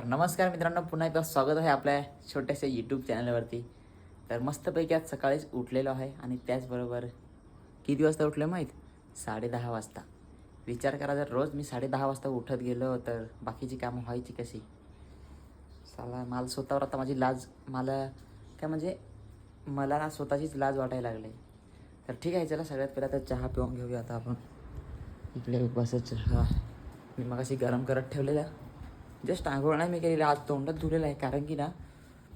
नमस्कार मित्रांनो, पुन्हा एकदा स्वागत आहे आपल्या छोट्याशा यूट्यूब चॅनलवरती. तर मस्तपैकी आज सकाळीच उठलेलो आहे आणि त्याचबरोबर किती वाजता उठलो माहीत? 10:30 वाजता. विचार करा, जर रोज मी 10:30 वाजता उठत गेलो तर बाकीची कामं व्हायची कशी? साला मला स्वतःवर आता माझी लाज, मला काय म्हणजे मला ना स्वतःचीच लाज वाटायला लागली. तर ठीक आहे, चला सगळ्यात पहिला तर चहा पिऊन घेऊया आता आपण. इकडे बस चहा मी मगाशी गरम करत ठेवलेला. जस्ट आंघोळ नाही मी केलेलं, आज तोंडात धुलेलं आहे कारण की ना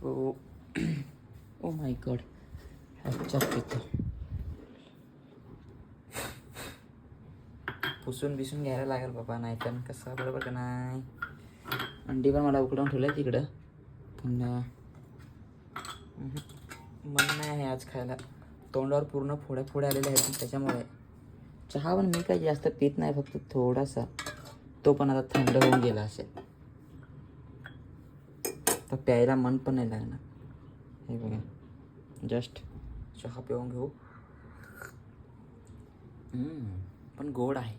ओ माय गॉड, अच्छा तिथं पुसून बिसून घ्यायला लागेल बाबा, नाही तर कसं बरोबर का नाही. अंडी पण मला उकडवून ठेवलं आहे तिकडं, पण मन नाही आहे आज खायला. तोंडावर पूर्ण फोड्या फोड्या आलेल्या आहेत त्याच्यामुळे. चहा पण मी काही जास्त पित नाही, फक्त थोडासा, तो पण आता थंड होऊन गेला असेल तर प्यायला मन पण नाही लागणार. हे बघा, जस्ट चहा पिऊन घेऊ. पण गोड आहे,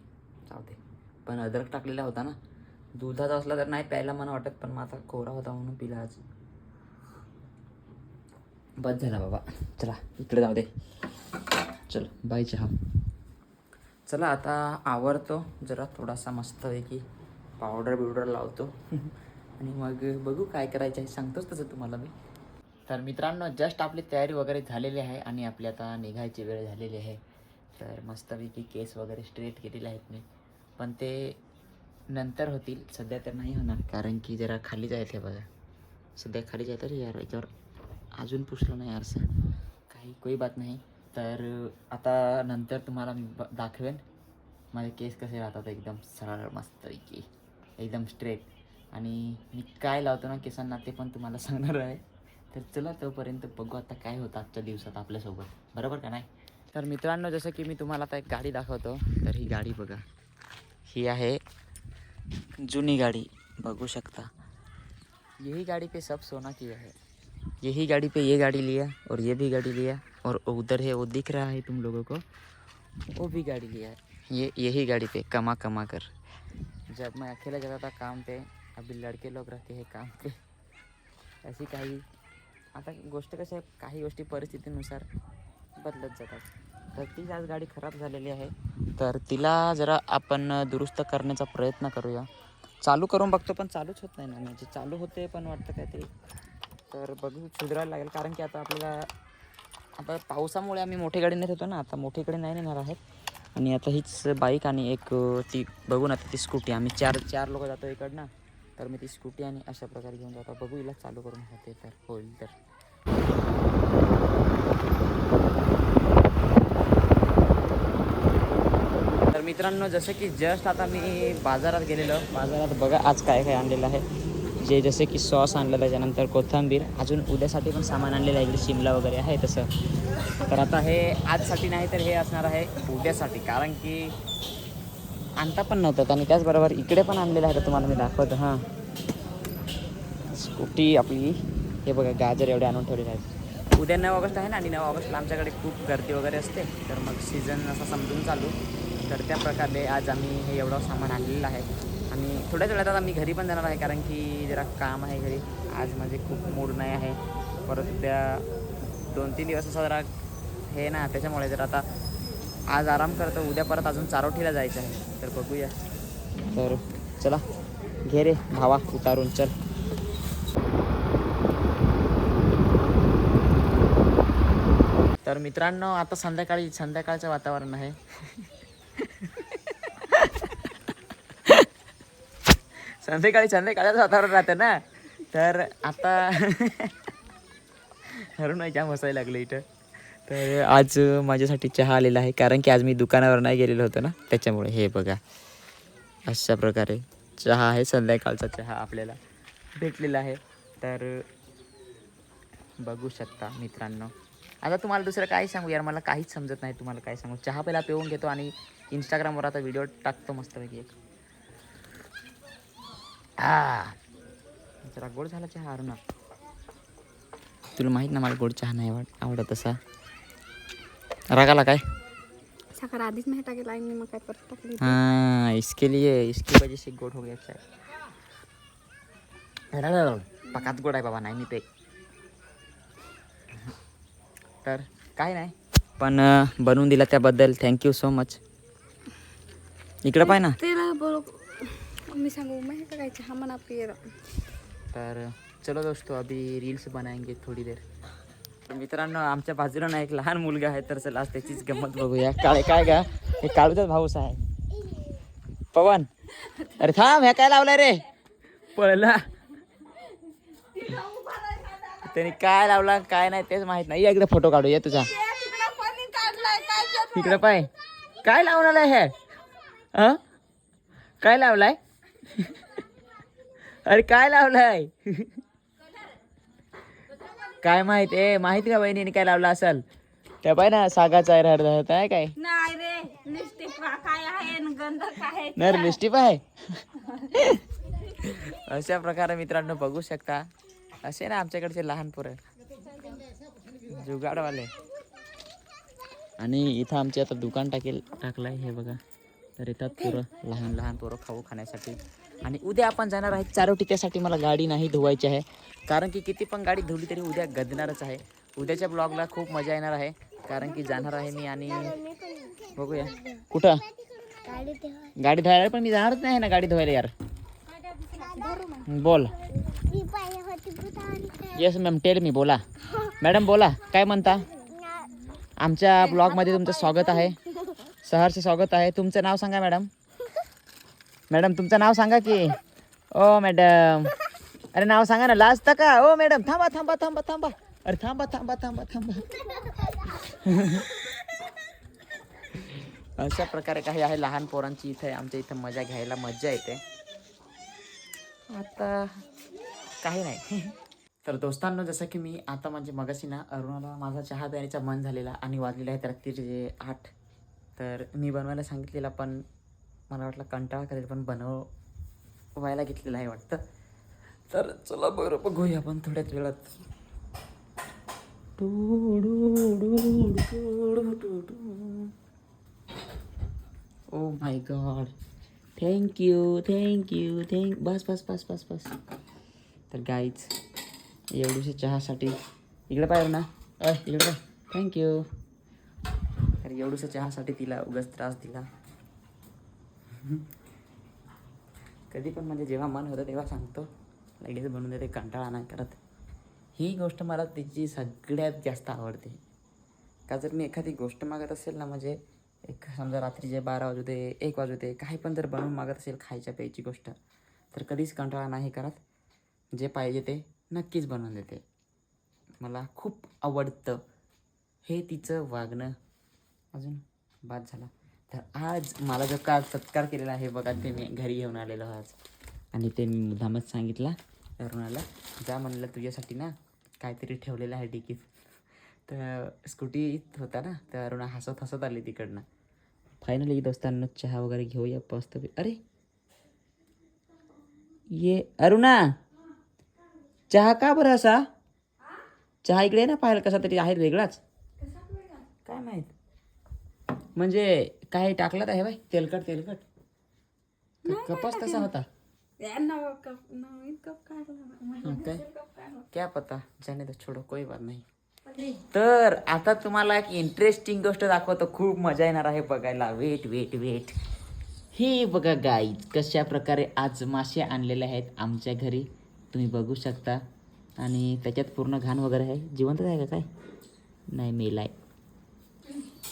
जाऊ दे. पण अद्रक टाकलेला होता ना, दुधाचा असला तर नाही प्यायला मन वाटत, पण माझा कोरा होता म्हणून पिला आज. बस झाला बाबा, चला इकडे जाऊ दे. चल बाय चहा. चला आता आवरतो जरा, थोडासा मस्तपैकी पावडर बिवडर लावतो आणि मग बघू काय करायचं आहे, सांगतोच तसं तुम्हाला मी. तर मित्रांनो, जस्ट आपली तयारी वगैरे झालेली आहे आणि आपली आता निघायची वेळ झालेली आहे. तर मस्तपैकी केस वगैरे स्ट्रेट केलेले आहेत मी, पण ते नंतर होतील, सध्या तर नाही होणार कारण की जरा खालीच आहेत. हे बघा, सध्या खालीच आहे. तर यार याच्यावर अजून पुसलं नाही यारसं, काही कोई बात नाही. तर आता नंतर तुम्हाला मी दाखवेन माझे केस कसे राहतात, एकदम सरळ मस्तपैकी, एकदम स्ट्रेट. आणि मी काय लावतो ना केसांना ते पण तुम्हाला सांगणार आहे. तर चला तोपर्यंत बघू आता काय होतं आजच्या दिवसात आपल्यासोबत, बरोबर का नाही. तर मित्रांनो, जसं की मी तुम्हाला आता एक गाडी दाखवतो. तर ही गाडी बघा, ही आहे जुनी गाडी, बघू शकता. यही गाड़ी पे सब सोना किया है. यही गाड़ी पे ये गाड़ी लिया और ये भी गाड़ी लिया, और उधर है वो दिख रहा है तुम लोगों को, वो भी गाड़ी लिया है. ये यही गाड़ी पे कमा कमा कर. जब मैं अकेला जाता था काम पे, अभी लड़के लोग रहते हैं काम पे. अशी काही आता गोष्ट कशी आहे, काही गोष्टी परिस्थितीनुसार बदलत जातात. तर तीच आज गाडी खराब झालेली आहे, तर तिला जरा आपण दुरुस्त करण्याचा प्रयत्न करूया. चालू करून बघतो पण चालूच होत नाही ना, म्हणजे चालू होते पण वाटतं काहीतरी. तर बघू, सुधारायला लागेल कारण की आता आपल्याला, आता पावसामुळे आम्ही मोठी गाडी नेत होतो ना, आता मोठीकडे नाही नेणार आहेत. आणि आता हीच बाईक आणि एक ती बघू ना, ती स्कूटी, आम्ही चार लोक जातो इकडनं. तर मी ती स्कूटी आणि अशा प्रकारे घेऊन जातो. बघू हिला चालू करून होते तर होईल. तर मित्रांनो, जसं की जस्ट आता मी बाजारात गेलेलो. बाजारात बघा आज काय काय आणलेलं आहे. जे जसे की सॉस आणलं, त्याच्यानंतर कोथिंबीर, अजून उद्यासाठी पण सामान आणलेलं आहे. इकडे शिमला वगैरे आहे तसं. तर आता हे आजसाठी नाही तर हे असणार आहे उद्यासाठी, कारण की आणता पण नव्हतं. आणि त्याचबरोबर इकडे पण आणलेलं आहे, तर तुम्हाला मी दाखवतो. हां, स्कूटी आपली, हे बघा गाजर एवढे आणून ठेवलेले आहेत. उद्या 9 ऑगस्ट आहे ना, आणि 9 ऑगस्टला आमच्याकडे खूप गर्दी वगैरे असते, तर मग सीझन असा समजून चालू. तर त्या प्रकारे आज आम्ही हे एवढं सामान आणलेलं आहे. आणि थोड्याच वेळात आता मी घरी पण जाणार आहे, कारण की जरा काम आहे घरी. आज माझे खूप मूड नाही आहे. परत त्या 2-3 दिवस असा जरा हे ना, त्याच्यामुळे जर आता आज आराम करतो, उद्या परत अजून चारोठीला जायचं आहे. तर बघूया. तर चला, घे रे भावा उतारून, चल. तर मित्रांनो, आता संध्याकाळचं वातावरण आहे. संध्याकाळचं वातावरण राहतं ना. तर आता हरून जाम हसायला लागलं इथं. तर आज माझ्यासाठी चहा आलेला आहे, कारण की आज मी दुकानावर नाही गेलेलो होतो ना, त्याच्यामुळे. हे बघा, अशा प्रकारे चहा आहे, संध्याकाळचा चहा आपल्याला भेटलेला आहे. तर बघू शकता मित्रांनो. आता तुम्हाला दुसरं काय सांगू यार, मला काहीच समजत नाही तुम्हाला काय सांगू. चहा पहिला पिऊन घेतो आणि इंस्टाग्रामवर आता व्हिडिओ टाकतो मस्तपैकी एक. जरा गोड झाला चहा ना. तुला माहीत ना, मला गोड चहा नाही आवडत तसा. रागाला काय? साखर आधीच नाही टाकेल आहे मी, मग काय परत टाकली. हाँ, इसके लिए, इसकी वजह से गोड हो गया चाय. पकात गोड आहे बाबा, नाही मी पे. तर काय नाही, पण बनवून दिला त्याबद्दल थँक्यू सो मच. इकडं पाय ना. तेरा बोलो मी सांगू मैं टाकायचं हा मना पियर. तर चलो दोस्तों, अभी रील्स बनाएंगे थोडी देर. तर मित्रांनो, आमच्या बाजूला ना एक लहान मुलगा आहे, तर चला आज त्याचीच गंमत बघूया. काळे काय का हे काळूचाच भाऊस आहे पवन. अरे थांब, ह्या काय लावलाय रे, पळला. त्याने काय लावला काय नाही तेच माहित नाही. एकदा फोटो काढूया तुझा. इकडे पाय, काय लावून आलाय हे, काय लावलाय? अरे काय लावलाय? काय माहित आहे, माहित का बहिणीने काय लावला असेल? त्या पाय ना सागाचा आहे काय नाही रे, लिपस्टिक काय आहे न गंध काय नर लिपस्टिक आहे. अशा प्रकारे मित्रांनो बघू शकता, असे ना आमच्याकडचे लहान पोरं जुगाडवाले. आणि इथं आमचे आता दुकान टाकलंय हे बघा. तर येतात पोरं, लहान लहान पोरं खाऊ खाण्यासाठी. आणि उद्या आपण जाणार आहे चारोटी. त्यासाठी मला गाडी नाही धुवायची आहे, कारण की किती पण गाडी धुवली तरी उद्या गदनारच आहे. उद्याच्या ब्लॉगला खूप मजा येणार आहे, कारण की जाणार आहे मी. आणि बघूया कुठं गाडी धुवायला, पण मी जाणारच नाही ना गाडी धुवायला यार. बोल. Yes ma'am, tell me. बोला मॅडम, बोला काय म्हणता. आमच्या ब्लॉगमध्ये तुमचं स्वागत आहे, सहर्ष स्वागत आहे. तुमचं नाव सांगा मॅडम. मॅडम तुमचं नाव सांगा की. ओ मॅडम, अरे नाव सांगा ना, लाजता का? ओ मॅडम थांबा थांबा थांबा थांबा, अरे थांबा थांबा थांबा थांबा. अशा प्रकारे काही आहे लहान पोरांची इथे आमच्या इथं मजा घ्यायला मजा येते. आता काही नाही. तर दोस्तांनो, जसं की मी आता म्हणजे मगाशी ना अरुणाला माझा चहा प्यायचा मन झालेला आणि वाजलेला आहे रात्रीचे 8. तर मी बनवायला सांगितलेला, पण मला वाटलं कंटाळा करेल, पण बनवायला घेतलेला आहे वाटतं. तर चला बरं बघूया आपण थोड्याच वेळात. Oh my god, thank you. बस बस बस बस बस. तर गाईच एवढीशी चहासाठी इकडे पाहिजे ना, इकडे पाय. थँक्यू. तर एवढंसं चहासाठी तिला उगाच त्रास दिला. कधी पण म्हणजे जेव्हा मन होतं तेव्हा सांगतो, लगेच बनवून देते, कंटाळा नाही करत. ही गोष्ट मला तिची सगळ्यात जास्त आवडते. का जर मी एखादी गोष्ट मागत असेल ना, म्हणजे एक समजा रात्रीचे 12 वाजू दे, 1 वाजू दे, काही पण जर बनवून मागत असेल खायच्या प्यायची गोष्ट, तर कधीच कंटाळा नाही करत. जे पाहिजे ते नक्कीच बनवून देते. मला खूप आवडतं हे तिचं वागणं. अजून बाद झाला. तर आज मला जो का सत्कार केलेला आहे बघा, ते मी घरी घेऊन आलेलो आज. आणि ते मी मुद्दामच सांगितला अरुणाला, जा म्हणलं तुझ्यासाठी ना काहीतरी ठेवलेलं आहे डिकीत. तर स्कूटीत होता ना, तर अरुणा हसत हसत आली तिकडनं. फायनली दोस्तांना चहा वगैरे घेऊया मस्त. अरे ये अरुणा, चहा का बरं असा? चहा इकडे ना पाहायला कसा तरी आहे वेगळाच, काय माहीत. म्हणजे काय टाकलं आहे बाई, तेलकट कपच तसा होता. क्या पता, जाने दो, छोडो, कोई बात नाही. तर आता तुम्हाला एक इंटरेस्टिंग गोष्ट दाखवतो, खूप मजा येणार आहे बघायला. वेट. हे बघा गाईज, कशा प्रकारे आज मासे आणलेले आहेत आमच्या घरी, तुम्ही बघू शकता. आणि त्याच्यात पूर्ण घाण वगैरे आहे. जिवंत आहे का काय? नाही, मेलाय.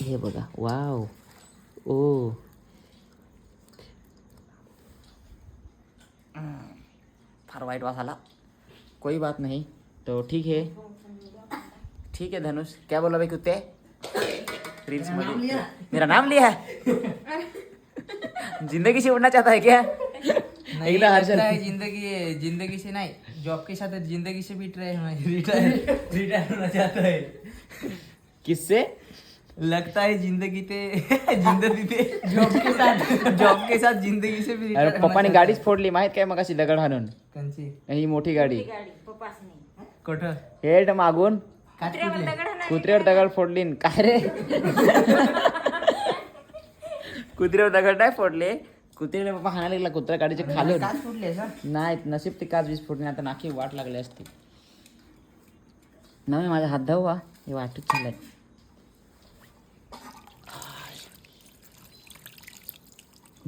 हे बघा, वाव. ओ फार वाईट वास आला. कोई बात नहीं, तो ठीक है धनुष. क्या बोला भाई कुत्ते? रील्स मध्ये मेरा नाम लिया है. जिंदगी से उड़ना चाहता है क्या? नहीं लगता है जिंदगी से नहीं, जॉब के साथ जिंदगी से बीत रहे हैं. रिटायर होना चाहता है. किससे? लगता है जिंदगी जॉब के साथ जिंदगी से भी. अरे पप्पाने गाडीच फोडली माहित काय, मग अशी दगड हाणून. कंची ही मोठी गाडी कुठं हेड मागून कुत्र्यावर दगड फोडली. काय रे? कुत्र्यावर दगड नाही फोडले, कुत्रीला बाबा हाणायला लागला कुत्रा गाडीच्या खाली होता. काच फुटले सर. नाही नशीब ते काच वीज फुटणे आता नाकी वाट लागली असती. नाही माझा हात धावा हे वाटच झालंय.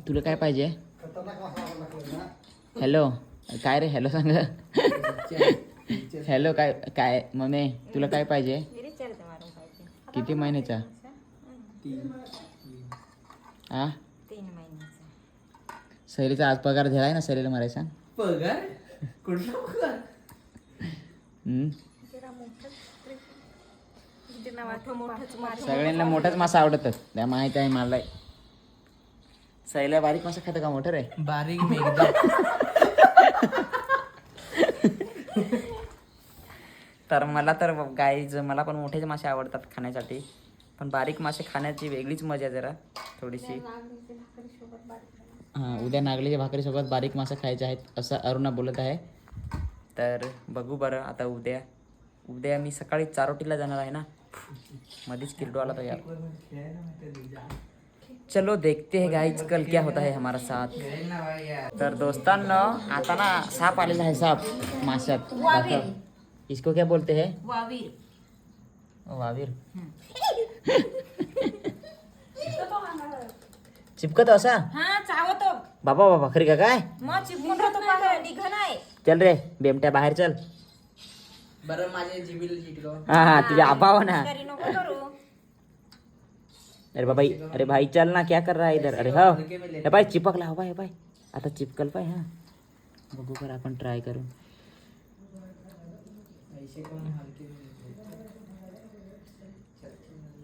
तुला काय पाहिजे? हॅलो काय रे हॅलो सांग. हॅलो काय काय मम्मी तुला काय पाहिजे? किती महिन्याचा? 3 महिन्याचा. सैलीचा आज पगार दिलाय ना सैलीला मारायचा. पगार कुठला पगार? सगळ्यांना मोठाच मासा आवडतात त्या माहिती आहे मला. सैला बारीक मासा खाता का मोठं रे? बारीक मेघदा. तर मला तर गाईज मला पण मोठेच मासे आवडतात खाण्यासाठी, पण बारीक मासे खाण्याची वेगळीच मजा आहे जरा थोडीशी. हां उद्या नागलीच्या भाकरीसोबत बारीक मासे खायचे आहेत असं अरुणा बोलत आहे. तर बघू बरं आता उद्या मी सकाळी चारोटीला जाणार आहे ना, मध्येच किरडू आला तो यार. चलो देखते हैं गाइस कल क्या होता है हमारा साथ. तर दोस्तांनो आता ना साप आलेला आहे, साप माशात. इसको क्या बोलते हैं? वावीर. वावीर. चिपकत असा हा चावतो. बाबा बाबा खरी का काय? मग चिपकून राहतो पाहा निघन आहे. चल रे बेमट्या बाहेर चल. बरं माझ्या जिबीला चिटलो. हाँ हाँ तुझे आबाव ना. तरी नको करू. अरे बाबा अरे भाई चल ना क्या कर रहा है इधर. अरे हो हे भाई चिपकला हो भाई आता चिपकल पाय. हा बघू कर आपण ट्राय करू.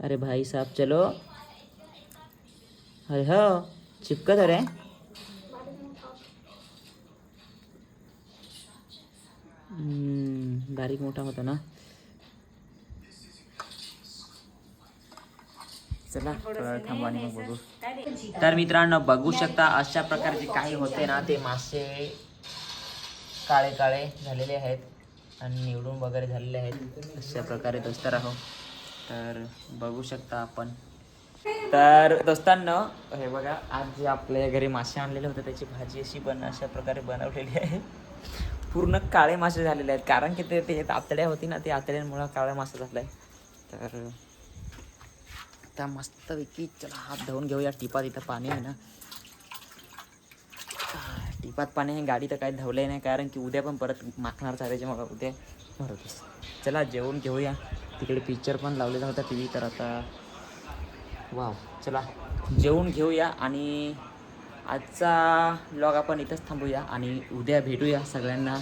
अरे भाई साहब चलो. अरे हो चिपकत अरे. बारीक मोठा होता ना. चला थोडा थांबा आणि मग बघू. तर मित्रांनो बघू शकता अशा प्रकारचे काही होते ना ते मासे काळे काळे झालेले आहेत आणि निवडून वगैरे झालेले आहेत अशा प्रकारे दोस्तर आहो. तर बघू शकता आपण. तर दोस्तांनो हे बघा आज जे आपल्या घरी मासे आणलेले होते त्याची भाजी अशी अशा प्रकारे बनवलेली आहे. पूर्ण काळे मासे झालेले आहेत कारण की ते आतड्या होती ना ते आतड्यांमुळे काळा मासा झाला आहे. तर त्या मस्तपैकी चला हात धुवून घेऊया. टिपात इथं पाणी आहे ना, टिपात पाणी आहे. गाडी तर काही धवले नाही कारण की उद्या पण परत माखणार चालायचे मला उद्या भरतच. चला जेवून घेऊया. तिकडे पिक्चर पण लावलेला होता टी व्ही. तर आता वाव चला जेवून घेऊया आणि आजचा व्लॉग आपण इथंच थांबूया आणि उद्या भेटूया सगळ्यांना.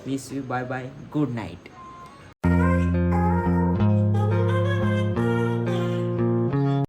Wish you bye bye good night.